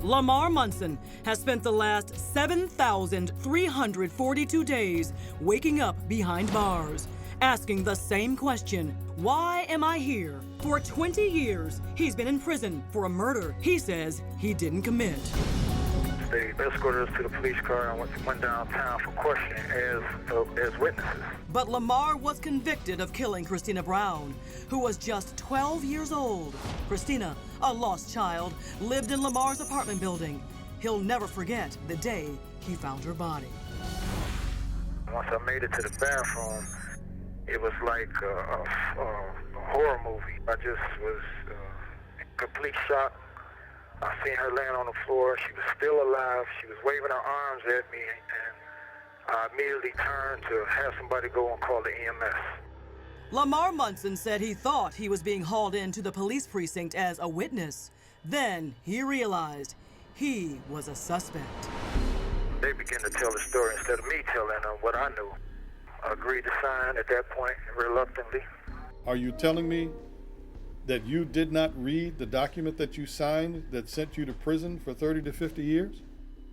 LaMarr Monson has spent the last 7,342 days waking up behind bars, asking the same question: why am I here? For 20 years, he's been in prison for a murder he says he didn't commit. They escorted us to the police car and went downtown for questioning as witnesses. But LaMarr was convicted of killing Christina Brown, who was just 12 years old. Christina, a lost child, lived in LaMarr's apartment building. He'll never forget the day he found her body. Once I made it to the bathroom, it was like a horror movie. I just was in complete shock. I seen her laying on the floor. She was still alive. She was waving her arms at me, and I immediately turned to have somebody go and call the EMS. LaMarr Monson said he thought he was being hauled into the police precinct as a witness. Then he realized he was a suspect. They began to tell the story instead of me telling them what I knew. I agreed to sign at that point, reluctantly. Are you telling me that you did not read the document that you signed that sent you to prison for 30 to 50 years?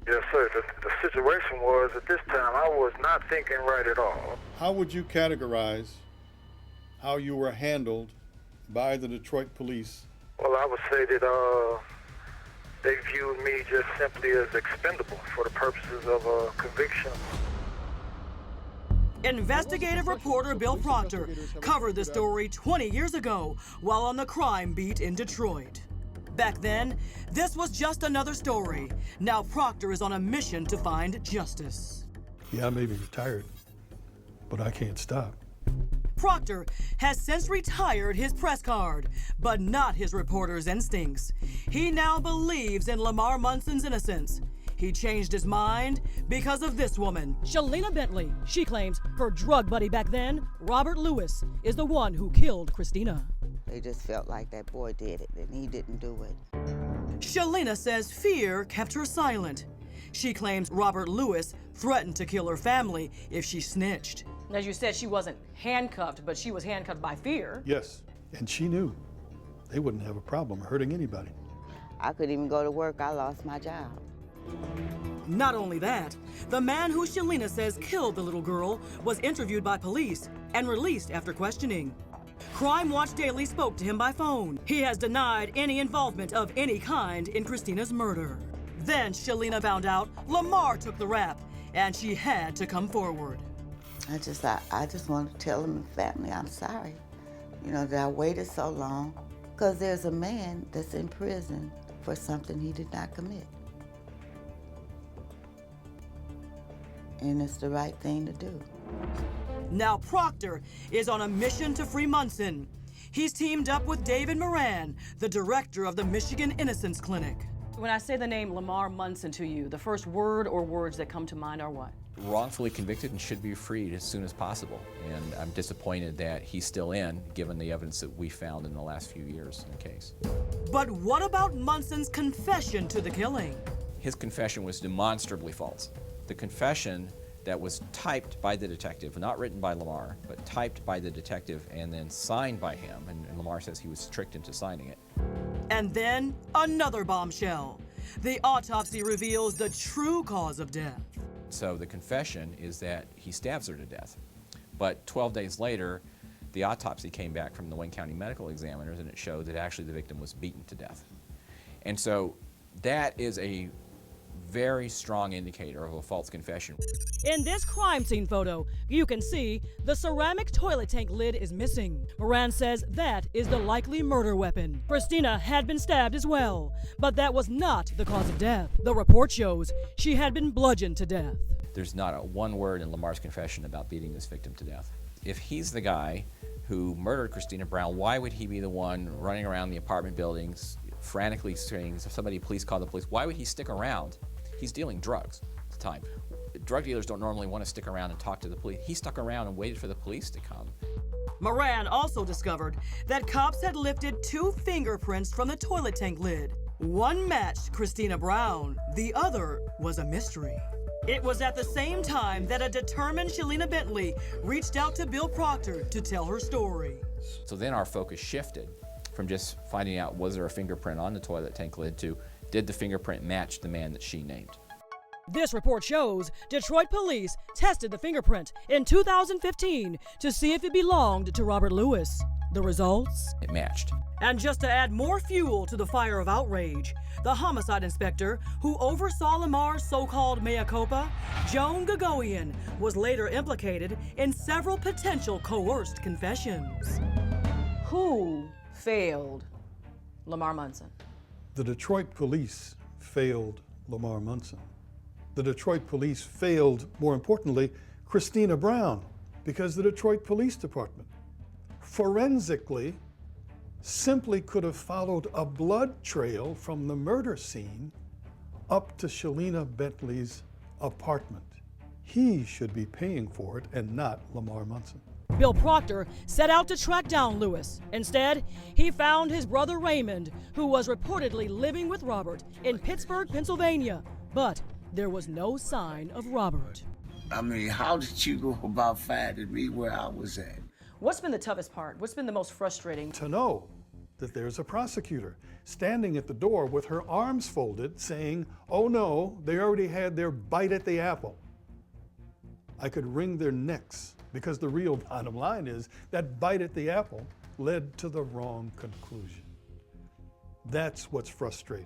Yes, sir. The situation was, at this time, I was not thinking right at all. How would you categorize how you were handled by the Detroit police? Well, I would say that they viewed me just simply as expendable for the purposes of a conviction. Investigative reporter Bill Proctor covered the story 20 years ago while on the crime beat in Detroit. Back then, this was just another story. Now Proctor is on a mission to find justice. Yeah, I may be retired, but I can't stop. Proctor has since retired his press card, but not his reporter's instincts. He now believes in LaMarr Monson's innocence. He changed his mind because of this woman, Shalina Bentley. She claims her drug buddy back then, Robert Lewis, is the one who killed Christina. They just felt like that boy did it, and he didn't do it. Shalina says fear kept her silent. She claims Robert Lewis threatened to kill her family if she snitched. As you said, she wasn't handcuffed, but she was handcuffed by fear. Yes, and she knew they wouldn't have a problem hurting anybody. I couldn't even go to work. I lost my job. Not only that, the man who Shalina says killed the little girl was interviewed by police and released after questioning. Crime Watch Daily spoke to him by phone. He has denied any involvement of any kind in Christina's murder. Then Shalina found out LaMarr took the rap, and she had to come forward. I just want to tell him and family I'm sorry, that I waited so long, because there's a man that's in prison for something he did not commit. And it's the right thing to do. Now Proctor is on a mission to free Monson. He's teamed up with David Moran, the director of the Michigan Innocence Clinic. When I say the name LaMarr Monson to you, the first word or words that come to mind are what? Wrongfully convicted and should be freed as soon as possible. And I'm disappointed that he's still in, given the evidence that we found in the last few years in the case. But what about Monson's confession to the killing? His confession was demonstrably false. The confession that was typed by the detective, not written by LaMarr, but typed by the detective and then signed by him, and LaMarr says he was tricked into signing it. And then another bombshell. The autopsy reveals the true cause of death. So the confession is that he stabs her to death. But 12 days later, the autopsy came back from the Wayne County medical examiners, and it showed that actually the victim was beaten to death. And so that is a very strong indicator of a false confession. In this crime scene photo, you can see the ceramic toilet tank lid is missing. Moran says that is the likely murder weapon. Christina had been stabbed as well, but that was not the cause of death. The report shows she had been bludgeoned to death. There's not a one word in LaMarr's confession about beating this victim to death. If he's the guy who murdered Christina Brown, why would he be the one running around the apartment buildings, frantically saying, somebody please call the police? Why would he stick around? He's dealing drugs at the time. Drug dealers don't normally want to stick around and talk to the police. He stuck around and waited for the police to come. Moran also discovered that cops had lifted 2 fingerprints from the toilet tank lid. One matched Christina Brown, the other was a mystery. It was at the same time that a determined Shalina Bentley reached out to Bill Proctor to tell her story. So then our focus shifted from just finding out was there a fingerprint on the toilet tank lid to Did the fingerprint match the man that she named? This report shows Detroit police tested the fingerprint in 2015 to see if it belonged to Robert Lewis. The results? It matched. And just to add more fuel to the fire of outrage, the homicide inspector who oversaw LaMarr's so-called mea culpa, Joan Gagosian, was later implicated in several potential coerced confessions. Who failed LaMarr Monson? The Detroit police failed LaMarr Monson. The Detroit police failed, more importantly, Christina Brown, because the Detroit Police Department forensically simply could have followed a blood trail from the murder scene up to Shalina Bentley's apartment. He should be paying for it and not LaMarr Monson. Bill Proctor set out to track down Lewis. Instead, he found his brother Raymond, who was reportedly living with Robert in Pittsburgh, Pennsylvania. But there was no sign of Robert. I mean, how did you go about finding me where I was at? What's been the toughest part? What's been the most frustrating? To know that there's a prosecutor standing at the door with her arms folded saying, oh no, they already had their bite at the apple. I could wring their necks, because the real bottom line is that bite at the apple led to the wrong conclusion. That's what's frustrating.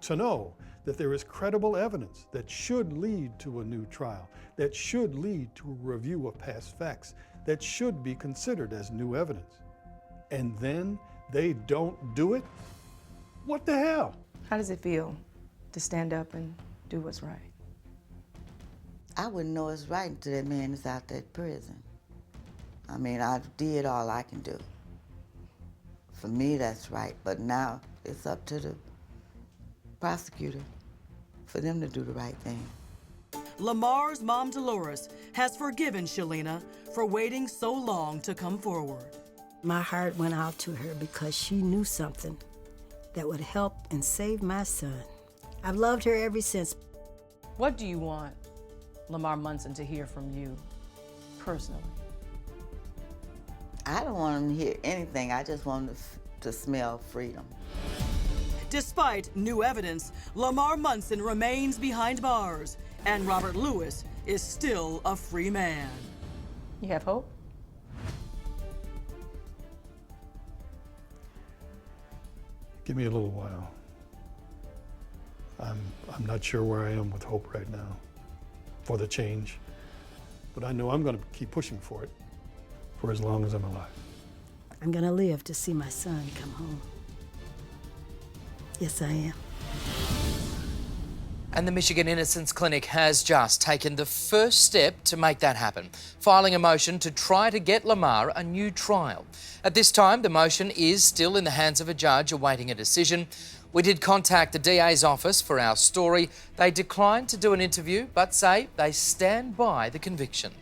To know that there is credible evidence that should lead to a new trial, that should lead to a review of past facts, that should be considered as new evidence. And then they don't do it? What the hell? How does it feel to stand up and do what's right? I wouldn't know it's right until that man is out that prison. I mean, I did all I can do. For me, that's right, but now it's up to the prosecutor for them to do the right thing. LaMarr's mom, Dolores, has forgiven Shalina for waiting so long to come forward. My heart went out to her because she knew something that would help and save my son. I've loved her ever since. What do you want LaMarr Monson to hear from you personally? I don't want him to hear anything. I just want him to smell freedom. Despite new evidence, LaMarr Monson remains behind bars, and Robert Lewis is still a free man. You have hope? Give me a little while. I'm not sure where I am with hope right now for the change, but I know I'm going to keep pushing for it for as long as I'm alive. I'm gonna live to see my son come home. Yes, I am. And the Michigan Innocence Clinic has just taken the first step to make that happen, filing a motion to try to get LaMarr a new trial. At this time, the motion is still in the hands of a judge awaiting a decision. We did contact the DA's office for our story. They declined to do an interview, but say they stand by the conviction.